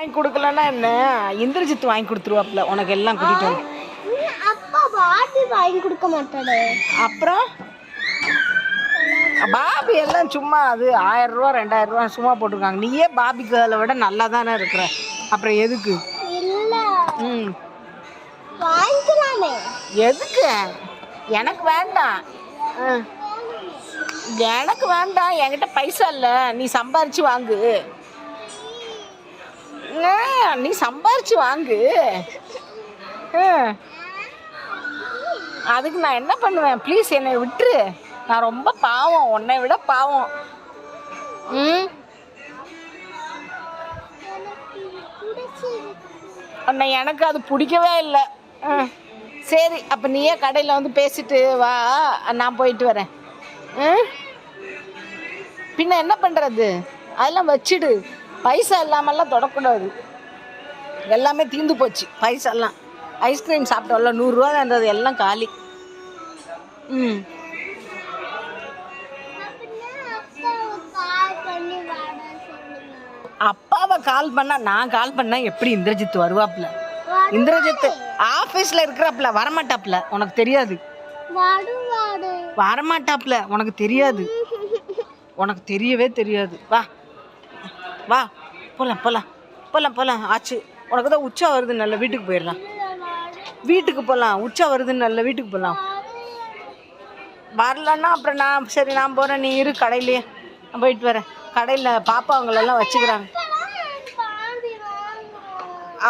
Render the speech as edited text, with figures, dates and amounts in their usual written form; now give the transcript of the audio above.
வாங்கி கொடுக்கலன்னா என்ன, இந்திரஜித் வாங்கி கொடுத்துருவாப்ல உனக்கு எல்லாம் கூட்டிட்டு வந்து. அப்பா பாபி வாங்கி கொடுக்க மாட்டாரு. அப்புறம் பாபி எல்லாம் சும்மா அது 1000 ரூபா 2000 ரூபா சும்மா போட்டிருக்காங்க. நீயே பாபி கேர்ளை விட நல்லா தானே இருக்கிற, அப்புறம் எதுக்கு? இல்ல வாங்கிக்கலாமே. எதுக்கு? எனக்கு வேண்டாம், எனக்கு வேண்டாம், என்கிட்ட பைசா இல்லை. நீ சம்பாரிச்சு வாங்கு, நீ சம்பாரிச்சு வாங்கு. அதுக்கு நான் என்ன பண்ணுவேன்? ப்ளீஸ் என்னை விட்டுரு, நான் ரொம்ப பாவம், உன்னை விட பாவம். உன்னை எனக்கு அது பிடிக்கவே இல்லை. சரி, அப்போ நீயே கடையில் வந்து பேசிட்டு வா, நான் போயிட்டு வரேன். பின்ன என்ன பண்ணுறது? அதெல்லாம் வச்சுடு, பைசா இல்லாமல்லாம் தொடக்கூடாது. எல்லாமே தீர்ந்து போச்சு பைசாலாம். ஐஸ்கிரீம் சாப்பிட்டோம்ல, 100 ரூபா தான் இருந்தது, எல்லாம் காலி. அப்பாவை கால் பண்ணா, நான் கால் பண்ணா எப்படி இந்திரஜித் வருவாப்ல? இந்திரஜித் ஆஃபீஸில் இருக்கிறாப்ல, வரமாட்டாப்ல, உனக்கு தெரியாது. வரமாட்டாப்ல, உனக்கு தெரியாது, உனக்கு தெரியவே தெரியாது. வா வா, போகலாம் போகலாம் போகலாம் போகலாம். ஆச்சு, உனக்கு தான் உச்சா வருது, நல்ல வீட்டுக்கு போயிடலாம். வீட்டுக்கு போகலாம், உச்சா வருதுன்னு நல்ல வீட்டுக்கு போகலாம். வரலன்னா அப்புறம் நான் சரி நான் போகிறேன், நீ இரு கடையிலேயே, நான் போயிட்டு வரேன். கடையில் பாப்பா அவங்களெல்லாம் வச்சுக்கிறாங்க.